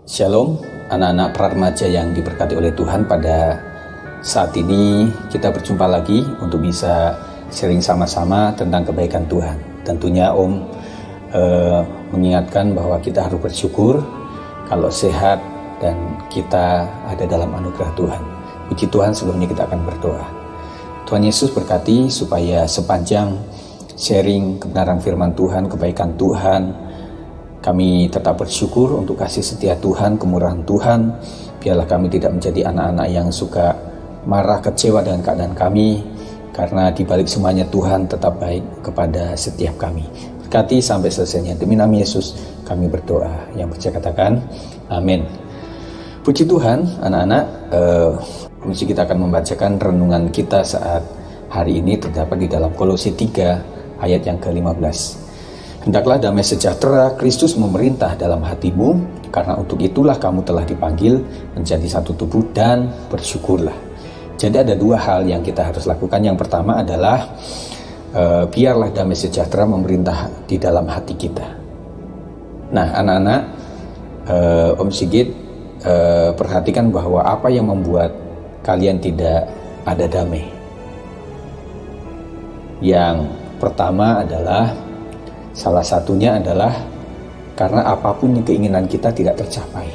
Shalom, anak-anak remaja yang diberkati oleh Tuhan. Pada saat ini kita berjumpa lagi untuk bisa sharing sama-sama tentang kebaikan Tuhan. Tentunya Om mengingatkan bahwa kita harus bersyukur kalau sehat dan kita ada dalam anugerah Tuhan. Puji Tuhan, sebelumnya kita akan berdoa. Tuhan Yesus berkati supaya sepanjang sharing kebenaran firman Tuhan, kebaikan Tuhan, kami tetap bersyukur untuk kasih setia Tuhan, kemurahan Tuhan. Biarlah kami tidak menjadi anak-anak yang suka marah, kecewa dengan keadaan kami, karena di balik semuanya Tuhan tetap baik kepada setiap kami. Berkati sampai selesainya. Demi nama Yesus kami berdoa. Yang percaya katakan amin. Puji Tuhan, anak-anak. Kita akan membacakan renungan kita saat hari ini terdapat di dalam Kolose 3 ayat yang ke-15. Hendaklah damai sejahtera Kristus memerintah dalam hatimu, karena untuk itulah kamu telah dipanggil menjadi satu tubuh, dan bersyukurlah. Jadi ada dua hal yang kita harus lakukan. Yang pertama adalah biarlah damai sejahtera memerintah di dalam hati kita. Nah, anak-anak, Om Sigit perhatikan bahwa apa yang membuat kalian tidak ada damai. Yang pertama adalah, salah satunya adalah karena apapun yang keinginan kita tidak tercapai.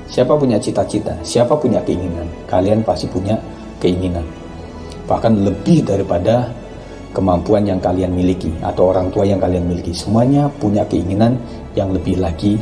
Siapa punya cita-cita? Siapa punya keinginan? Kalian pasti punya keinginan. Bahkan lebih daripada kemampuan yang kalian miliki atau orang tua yang kalian miliki. Semuanya punya keinginan yang lebih lagi.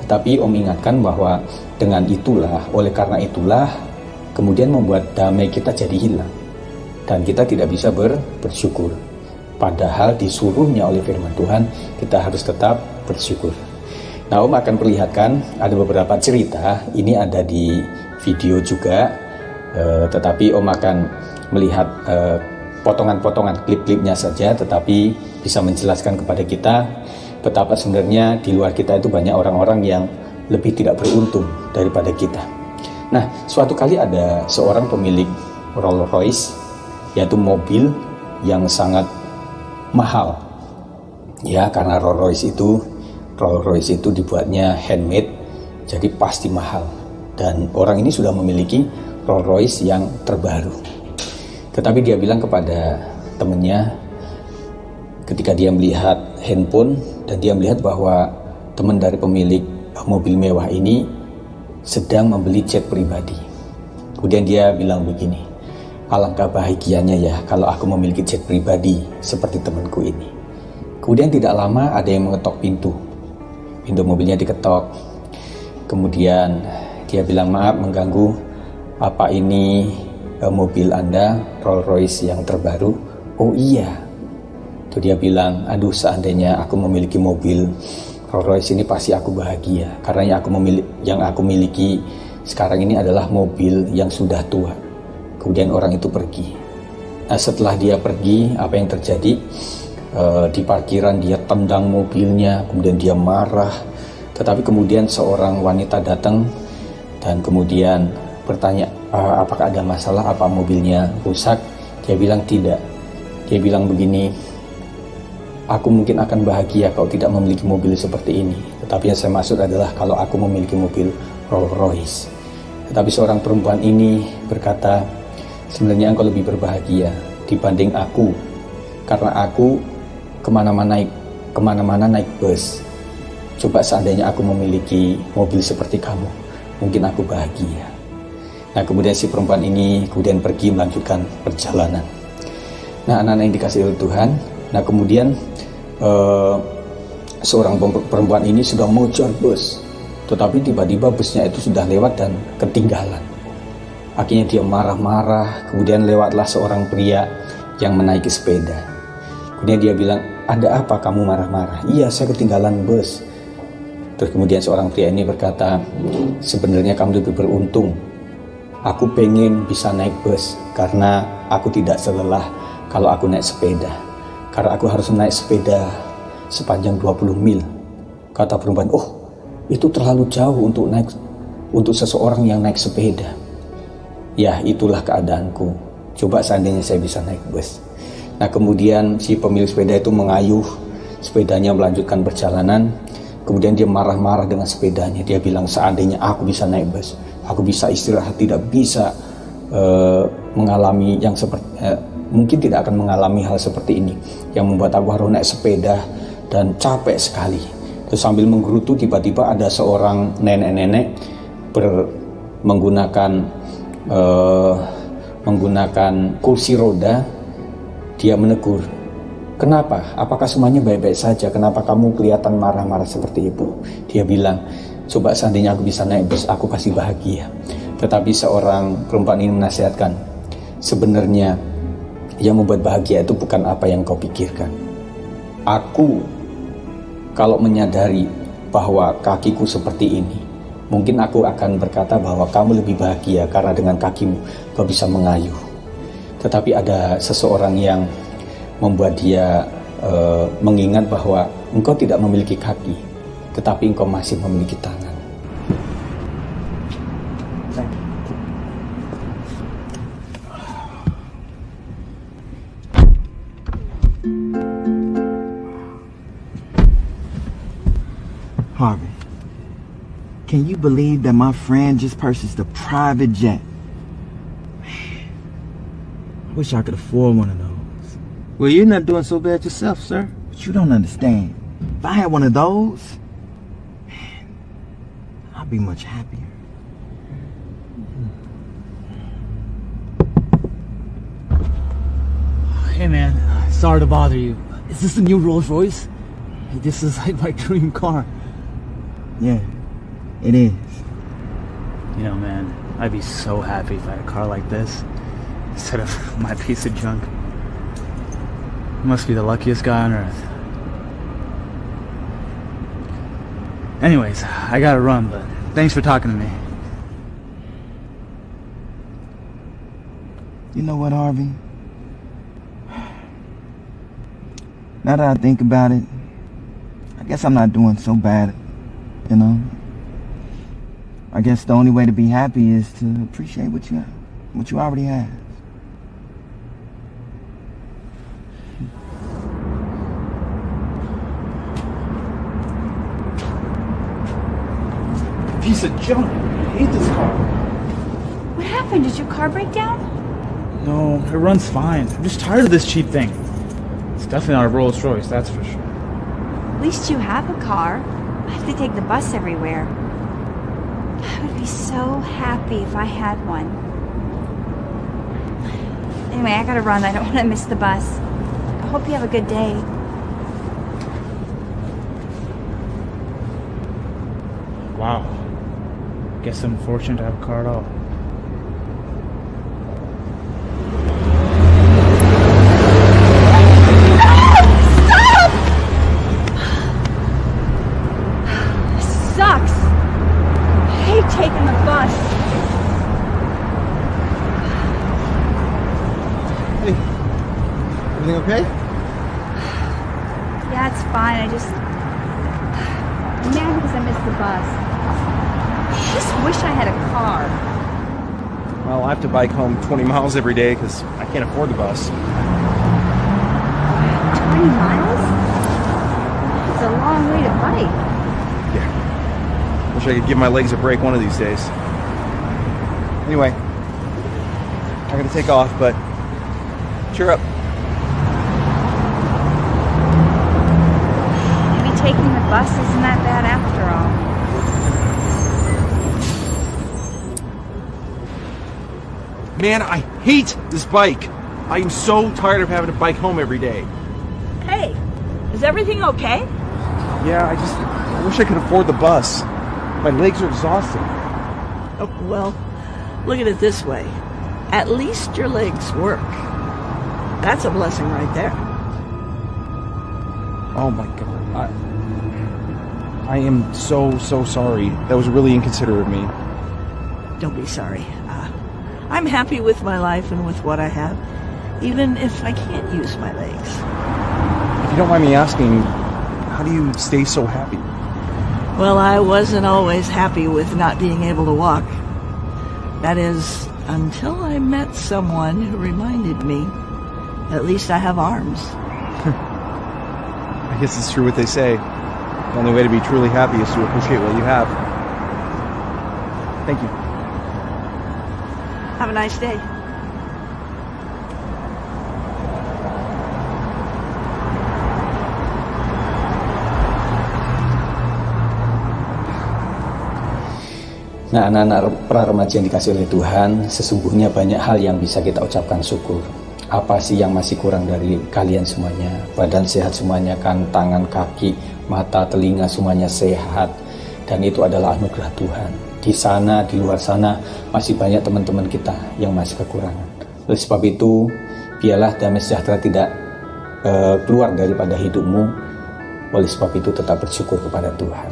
Tetapi Om ingatkan bahwa dengan itulah, oleh karena itulah, kemudian membuat damai kita jadi hilang. Dan kita tidak bisa bersyukur. Padahal disuruhnya oleh firman Tuhan, kita harus tetap bersyukur. Nah, Om akan perlihatkan ada beberapa cerita. Ini ada di video juga, tetapi Om akan melihat potongan-potongan klip-klipnya saja, tetapi bisa menjelaskan kepada kita betapa sebenarnya di luar kita itu banyak orang-orang yang lebih tidak beruntung daripada kita. Nah, suatu kali ada seorang pemilik Rolls Royce, yaitu mobil yang sangat mahal, ya, karena Rolls Royce itu dibuatnya handmade, jadi pasti mahal. Dan orang ini sudah memiliki Rolls Royce yang terbaru. Tetapi dia bilang kepada temannya, ketika dia melihat handphone dan dia melihat bahwa teman dari pemilik mobil mewah ini sedang membeli jet pribadi. Kemudian dia bilang begini, alangkah bahagianya ya kalau aku memiliki jet pribadi seperti temanku ini. Kemudian tidak lama ada yang mengetok pintu mobilnya diketok. Kemudian dia bilang, maaf mengganggu, apa ini mobil Anda Rolls Royce yang terbaru? Oh iya. Itu dia bilang, aduh seandainya aku memiliki mobil Rolls Royce ini pasti aku bahagia, karena yang aku miliki sekarang ini adalah mobil yang sudah tua. Kemudian orang itu pergi. Nah, setelah dia pergi, apa yang terjadi? Di parkiran dia tendang mobilnya, kemudian dia marah. Tetapi kemudian seorang wanita datang dan kemudian bertanya, apakah ada masalah, apa mobilnya rusak? Dia bilang tidak. Dia bilang begini, aku mungkin akan bahagia kalau tidak memiliki mobil seperti ini. Tetapi yang saya maksud adalah kalau aku memiliki mobil Rolls Royce. Tetapi seorang perempuan ini berkata, sebenarnya engkau lebih berbahagia dibanding aku, karena aku kemana-mana naik bus. Coba seandainya aku memiliki mobil seperti kamu, mungkin aku bahagia. Nah, kemudian si perempuan ini kemudian pergi melanjutkan perjalanan. Nah, anak-anak yang dikasihi oleh Tuhan, nah kemudian seorang perempuan ini sudah mengejar bus, tetapi tiba-tiba busnya itu sudah lewat dan ketinggalan. Akhirnya dia marah-marah, kemudian lewatlah seorang pria yang menaiki sepeda. Kemudian dia bilang, ada apa kamu marah-marah? Iya, saya ketinggalan bus. Terus kemudian seorang pria ini berkata, sebenarnya kamu lebih beruntung. Aku pengen bisa naik bus, karena aku tidak selelah kalau aku naik sepeda. Karena aku harus naik sepeda sepanjang 20 mil. Kata perempuan, oh itu terlalu jauh untuk seseorang yang naik sepeda. Ya, itulah keadaanku. Coba seandainya saya bisa naik bus. Nah, kemudian si pemilik sepeda itu mengayuh sepedanya melanjutkan perjalanan. Kemudian dia marah-marah dengan sepedanya. Dia bilang, seandainya aku bisa naik bus, aku bisa istirahat, tidak bisa mengalami yang seperti mungkin tidak akan mengalami hal seperti ini yang membuat aku harus naik sepeda dan capek sekali. Terus sambil menggerutu, tiba-tiba ada seorang nenek-nenek menggunakan kursi roda. Dia menegur, kenapa? Apakah semuanya baik-baik saja? Kenapa kamu kelihatan marah-marah seperti itu? Dia bilang, coba seandainya aku bisa naik bus, aku pasti bahagia. Tetapi seorang perempuan ini menasihatkan, sebenarnya yang membuat bahagia itu bukan apa yang kau pikirkan. Aku, kalau menyadari bahwa kakiku seperti ini, mungkin aku akan berkata bahwa kamu lebih bahagia karena dengan kakimu kau bisa mengayuh. Tetapi ada seseorang yang membuat dia mengingat bahwa engkau tidak memiliki kaki, tetapi engkau masih memiliki tangan. Harvey, can you believe that my friend just purchased a private jet? Man, I wish I could afford one of those. Well, you're not doing so bad yourself, sir. But you don't understand. If I had one of those, man, I'd be much happier. Hey man, sorry to bother you. Is this the new Rolls Royce? This is like my dream car. Yeah, it is. You know, man, I'd be so happy if I had a car like this instead of my piece of junk. I must be the luckiest guy on earth. Anyways, I gotta run, but thanks for talking to me. You know what, Harvey? Now that I think about it, I guess I'm not doing so bad, you know? I guess the only way to be happy is to appreciate what you already have. Piece of junk. I hate this car. What happened? Did your car break down? No, it runs fine. I'm just tired of this cheap thing. It's definitely not a Rolls Royce, that's for sure. At least you have a car. I have to take the bus everywhere. I would be so happy if I had one. Anyway, I gotta run. I don't want to miss the bus. I hope you have a good day. Wow. Guess I'm fortunate to have a car at all. Sucks. I hate taking the bus. Hey, everything okay? Yeah, it's fine. I'm mad because I missed the bus. I just wish I had a car. Well, I have to bike home 20 miles every day because I can't afford the bus. 20 miles? It's a long way to bike. Yeah. Wish I could give my legs a break one of these days. Anyway, I'm gonna take off, but cheer up. Maybe taking the bus isn't that bad after all. Man, I hate this bike. I am so tired of having to bike home every day. Hey, is everything okay? Yeah, I wish I could afford the bus. My legs are exhausted. Oh, well, look at it this way. At least your legs work. That's a blessing right there. Oh my god. I am so sorry. That was really inconsiderate of me. Don't be sorry. I'm happy with my life and with what I have, even if I can't use my legs. If you don't mind me asking, how do you stay so happy? Well, I wasn't always happy with not being able to walk. That is, until I met someone who reminded me, at least I have arms. I guess it's true what they say. The only way to be truly happy is to appreciate what you have. Thank you. Have a nice day. Nah, anak-anak pra-remaja yang dikasih oleh Tuhan, sesungguhnya banyak hal yang bisa kita ucapkan syukur. Apa sih yang masih kurang dari kalian semuanya? Badan sehat semuanya kan, tangan, kaki, mata, telinga semuanya sehat. Dan itu adalah anugerah Tuhan. Di sana, di luar sana, masih banyak teman-teman kita yang masih kekurangan. Oleh sebab itu, biarlah damai sejahtera tidak keluar daripada hidupmu. Oleh sebab itu, tetap bersyukur kepada Tuhan.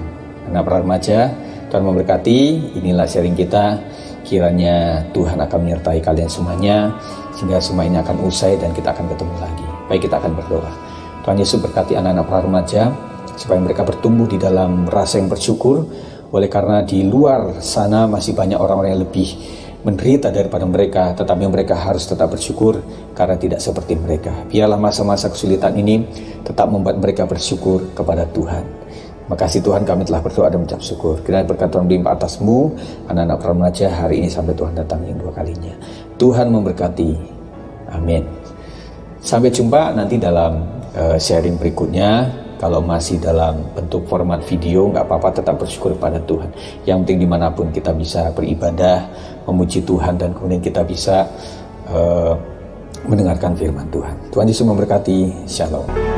Anak pra-remaja, Tuhan memberkati. Inilah sharing kita. Kiranya Tuhan akan menyertai kalian semuanya, sehingga semua ini akan usai dan kita akan ketemu lagi. Baik, kita akan berdoa. Tuhan Yesus berkati anak-anak pra-remaja, supaya mereka bertumbuh di dalam rasa yang bersyukur. Oleh karena di luar sana masih banyak orang-orang yang lebih menderita daripada mereka, tetapi mereka harus tetap bersyukur karena tidak seperti mereka. Biarlah masa-masa kesulitan ini tetap membuat mereka bersyukur kepada Tuhan. Makasih Tuhan, kami telah berdoa dan mengucap syukur. Kiranya berkat Tuhan melimpah atasmu, anak-anak pra-remaja hari ini sampai Tuhan datang yang 2 kalinya. Tuhan memberkati. Amin. Sampai jumpa nanti dalam sharing berikutnya. Kalau masih dalam bentuk format video, nggak apa-apa, tetap bersyukur kepada Tuhan. Yang penting dimanapun kita bisa beribadah, memuji Tuhan, dan kemudian kita bisa mendengarkan firman Tuhan. Tuhan Yesus memberkati. Shalom.